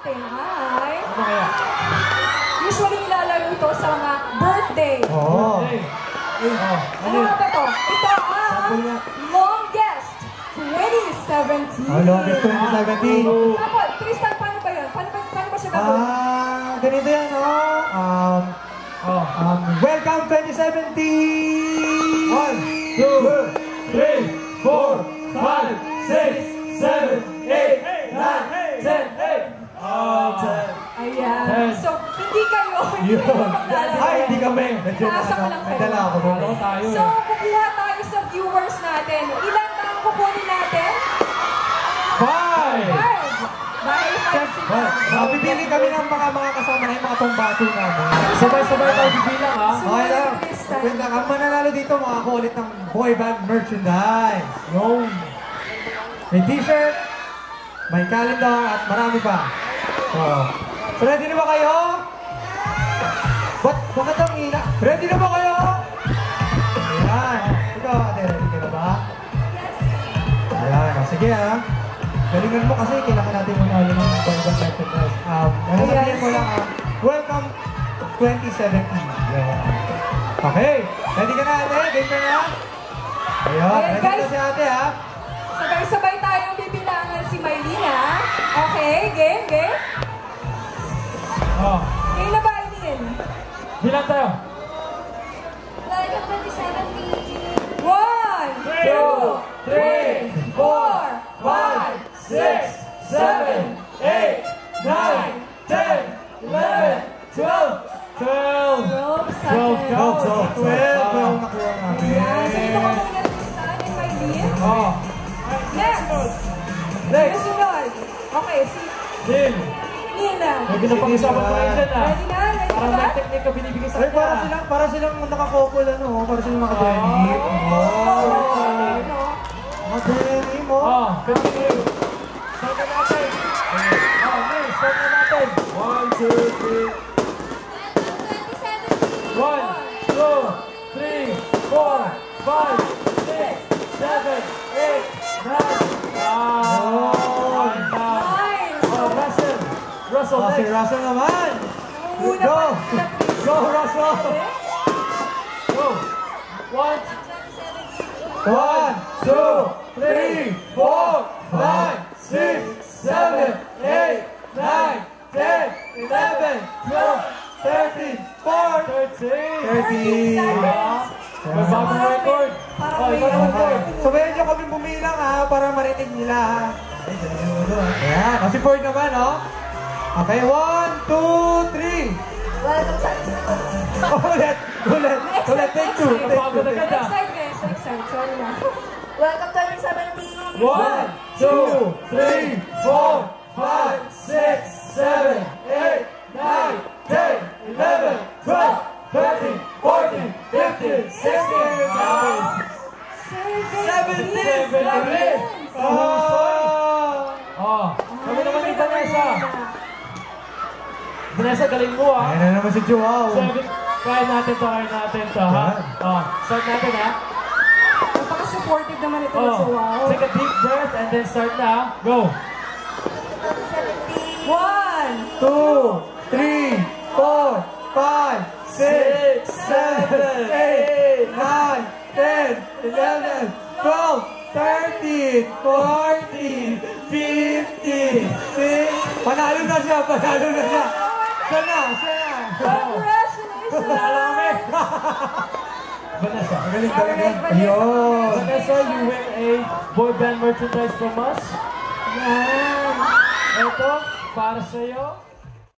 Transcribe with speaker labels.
Speaker 1: natin ay...
Speaker 2: Ano kaya?
Speaker 1: Usually nilalaro ito sa mga birthday.
Speaker 2: Oo.
Speaker 1: Ano nga ba ito? Ito ang longest 2017.
Speaker 2: Longest 2017.
Speaker 1: Tapos, Tristan, paano ba yun? Paano ba siya gagawin?
Speaker 2: Ganito yan, welcome 2017! 1, 2, 3, 4, 5, 6, 7, 8, 9, 10, 11.
Speaker 1: Ayan. So, hindi kayo maglalaro.
Speaker 2: Ay, hindi kami.
Speaker 1: Nasa ka lang kayo.
Speaker 2: Nadala ako doon.
Speaker 1: So, kukuha tayo sa viewers natin. Ilan ba ang kukunin natin?
Speaker 2: 5!
Speaker 1: Dahil 5 sila.
Speaker 2: Mapipili kami ng mga kasama na yung mga pambato namin.
Speaker 3: Sabay-sabay tayo bibilang, ha?
Speaker 2: Okay lang. Wait lang. Ang mananalo dito, makakulit ng boy band merchandise. Yung may t-shirt, may calendar, at marami pa. So, ready na ba kayo? Bakit ang ina? Ready na ba kayo? Ayan. Ikaw, ate, ready ka na ba?
Speaker 1: Yes.
Speaker 2: Ayan. Sige, ha? Galingan mo kasi kailangan natin manalo ng boy band merchandise. Sabihin mo lang, welcome 2017. Okay. Ready ka na, ate? Game ka na? Ayan. Ready na si ate, ha?
Speaker 1: Sabay-sabay tayong bibilangan si Maylene, ha? Okay, game. Game na ba, Aileen?
Speaker 3: Bilang tayo.
Speaker 1: Welcome 2017. 1, 2, 3, 4, 5, 6, 7, 8, 9, 10, 11, 12, 13, 14, 15, 16, 17. 12 nakuha namin. Ayan, so ito ka muna Tristan and Maylene. Next. Sunod. Okay, si Nina.
Speaker 3: Huwag na pang-usapan pa rin dyan, ha?
Speaker 1: Ready na? Ready
Speaker 3: Parang
Speaker 1: na ba?
Speaker 3: may technique ka binibigay sa
Speaker 2: Ay,
Speaker 3: kanya.
Speaker 2: para silang nakakopol, para silang makadenim. Makadenim,
Speaker 3: Continue. Start na natin. Start na natin. 1, 2, 3. 1, 2, 3, 4, 5, 6, 7, 8, 9, 10, 11, 12, 13, 14, 15, 16, 17. 9. Russell next.
Speaker 2: Si Russell naman.
Speaker 1: Go.
Speaker 2: Go, Russell.
Speaker 3: Go. 1,
Speaker 2: 2, 3, 4, 5, 6, 7, 8, 9, 10, 11, 12, 13, 14, 13.
Speaker 3: May bagong record.
Speaker 2: Sabayan niyo kami bumilang, para marinig nila, Ayan. Si Ford naman, Okay, 1, 2, 3.
Speaker 1: Welcome sa...
Speaker 2: Ulit. Take two.
Speaker 1: Next side. Sorry na. Welcome 2017.
Speaker 2: 1, 2, 3, 4, 5, 6, 7, 8, 9, 10, 11, 12, 13, 14, 15, 16, 17.
Speaker 3: Kami naman ni Vanessa. Vanessa, galing mo, ha?
Speaker 2: Ayan na naman si Joao.
Speaker 3: Kaya natin to, ha? Start natin, ha?
Speaker 1: Napaka-supportive naman ito sa wow.
Speaker 3: Take a deep breath and then start na. Go!
Speaker 1: 1,
Speaker 2: 2, 3, 4, 5, 6, 7, 8, 9, 10, 11, 12, 13, 14, 15, 16. Panalo na siya. Siya na.
Speaker 1: Congratulations!
Speaker 3: Vanessa.
Speaker 2: Magaling talaga. Ayun.
Speaker 3: Vanessa, you win a boy band merchandise from us.
Speaker 1: Yan.
Speaker 3: Ito, para sa'yo.